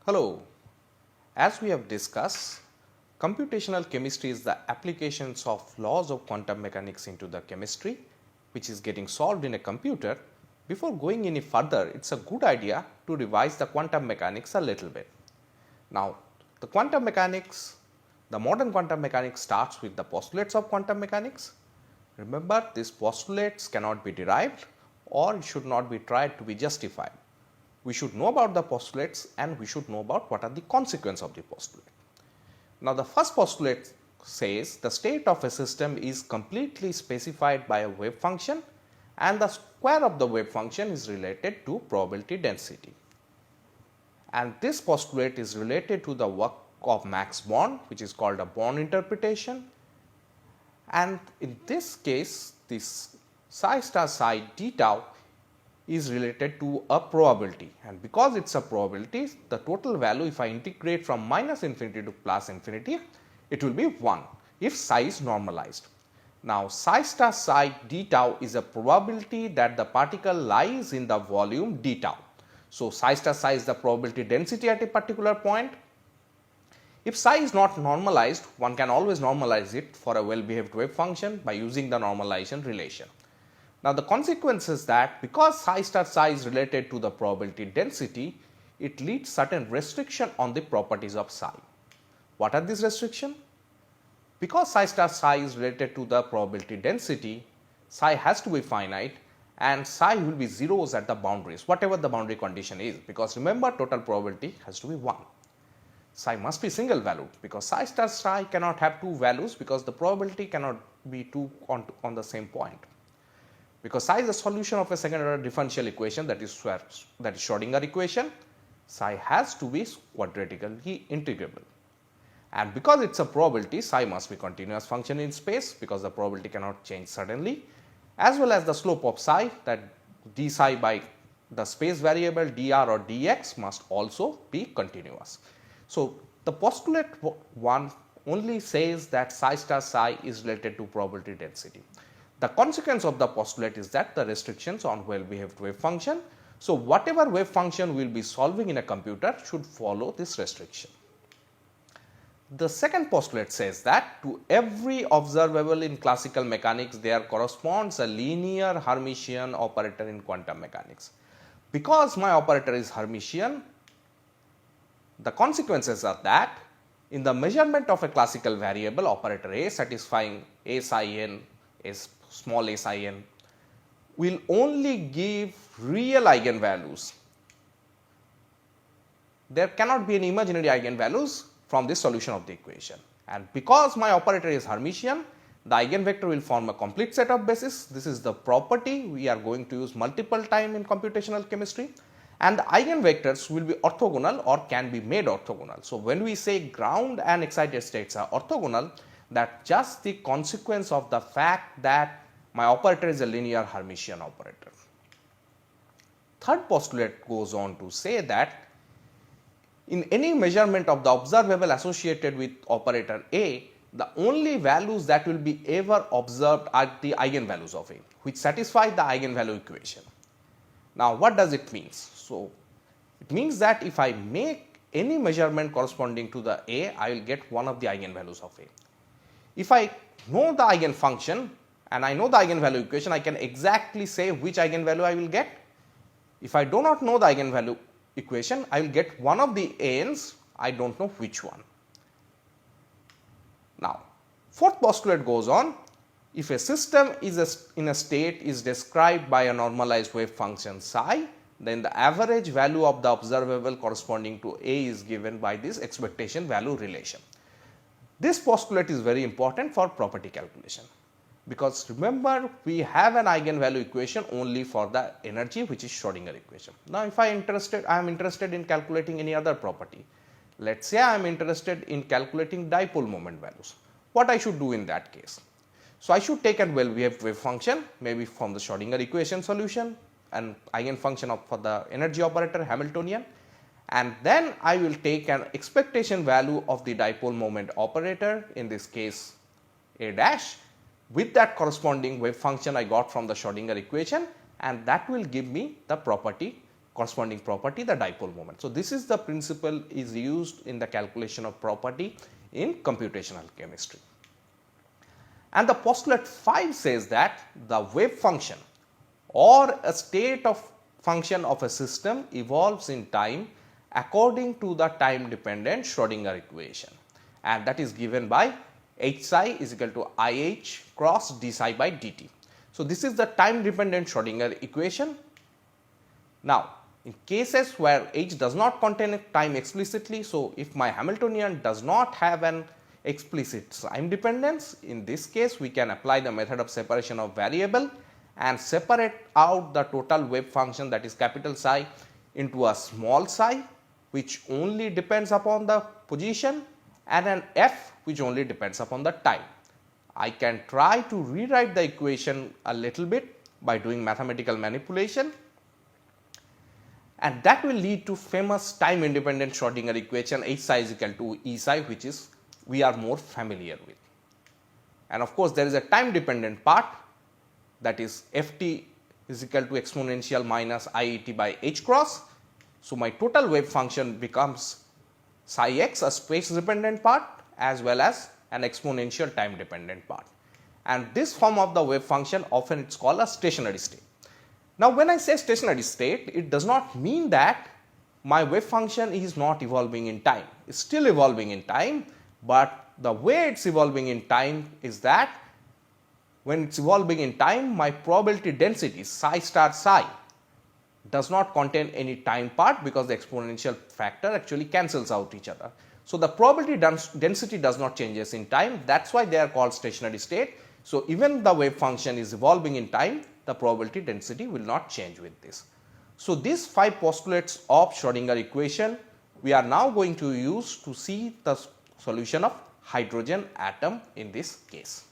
Hello, as we have discussed, computational chemistry is the applications of laws of quantum mechanics into the chemistry which is getting solved in a computer. Before going any further, it is a good idea to revise the quantum mechanics a little bit. Now, the quantum mechanics, the modern quantum mechanics starts with the postulates of quantum mechanics. Remember, these postulates cannot be derived or should not be tried to be justified. We should know about the postulates and we should know about what are the consequences of the postulate. Now, the first postulate says the state of a system is completely specified by a wave function and the square of the wave function is related to probability density. And this postulate is related to the work of Max Born, which is called a Born interpretation. And in this case, this psi star psi d tau is related to a probability, and because it is a probability, the total value, if I integrate from minus infinity to plus infinity, it will be 1 if psi is normalized. Now, psi star psi d tau is a probability that the particle lies in the volume d tau. So, psi star psi is the probability density at a particular point. If psi is not normalized, one can always normalize it for a well behaved wave function by using the normalization relation. Now, the consequence is that because psi star psi is related to the probability density, it leads certain restriction on the properties of psi. What are these restrictions? Because psi star psi is related to the probability density, psi has to be finite and psi will be zeros at the boundaries, whatever the boundary condition is, because remember, total probability has to be 1. Psi must be single valued because psi star psi cannot have two values because the probability cannot be 2 on the same point. Because psi is a solution of a second order differential equation, that is Schrodinger equation, psi has to be quadratically integrable. And because it is a probability, psi must be continuous function in space because the probability cannot change suddenly, as well as the slope of psi, that d psi by the space variable dr or dx must also be continuous. So, the postulate 1 only says that psi star psi is related to probability density. The consequence of the postulate is that the restrictions on well behaved wave function. So, whatever wave function we will be solving in a computer should follow this restriction. The second postulate says that to every observable in classical mechanics there corresponds a linear Hermitian operator in quantum mechanics. Because my operator is Hermitian, the consequences are that in the measurement of a classical variable operator A satisfying A psi n is small a psi n will only give real eigenvalues. There cannot be any imaginary eigenvalues from this solution of the equation, and because my operator is Hermitian, the eigenvector will form a complete set of bases. This is the property we are going to use multiple time in computational chemistry, and the eigenvectors will be orthogonal or can be made orthogonal. So, when we say ground and excited states are orthogonal, that just the consequence of the fact that my operator is a linear Hermitian operator. Third postulate goes on to say that in any measurement of the observable associated with operator A, the only values that will be ever observed are the eigenvalues of A, which satisfy the eigenvalue equation. Now, what does it mean? So, it means that if I make any measurement corresponding to the A, I will get one of the eigenvalues of A. If I know the eigenfunction and I know the eigenvalue equation, I can exactly say which eigenvalue I will get. If I do not know the eigenvalue equation, I will get one of the an's, I do not know which one. Now, fourth postulate goes on, if a system is in a state is described by a normalized wave function psi, then the average value of the observable corresponding to A is given by this expectation value relation. This postulate is very important for property calculation, because remember, we have an eigenvalue equation only for the energy, which is Schrodinger equation. Now, if I am interested in calculating any other property, let us say I am interested in calculating dipole moment values, what I should do in that case? So, I should take a well behaved wave function, maybe from the Schrodinger equation solution, an eigenfunction for the energy operator Hamiltonian, and then I will take an expectation value of the dipole moment operator, in this case A dash, with that corresponding wave function I got from the Schrodinger equation, and that will give me the property corresponding property, the dipole moment. So, this is the principle is used in the calculation of property in computational chemistry. And the postulate 5 says that the wave function or a state of function of a system evolves in time according to the time dependent Schrodinger equation, and that is given by h psi is equal to I h cross d psi by dt. So, this is the time dependent Schrodinger equation. Now, in cases where h does not contain time explicitly, so if my Hamiltonian does not have an explicit time dependence, in this case we can apply the method of separation of variable and separate out the total wave function, that is capital psi, into a small psi which only depends upon the position and an f which only depends upon the time. I can try to rewrite the equation a little bit by doing mathematical manipulation, and that will lead to famous time independent Schrodinger equation h psi is equal to E psi, which is we are more familiar with. And of course, there is a time dependent part, that is f t is equal to exponential minus I e t by h cross. So, my total wave function becomes psi x, a space dependent part, as well as an exponential time dependent part, and this form of the wave function often it is called a stationary state. Now, when I say stationary state, it does not mean that my wave function is not evolving in time. It is still evolving in time, but the way it is evolving in time is that when it is evolving in time, my probability density psi star psi does not contain any time part, because the exponential factor actually cancels out each other. So, the probability density does not changes in time, that is why they are called stationary state. So, even the wave function is evolving in time, the probability density will not change with this. So, these 5 postulates of Schrodinger equation we are now going to use to see the solution of hydrogen atom in this case.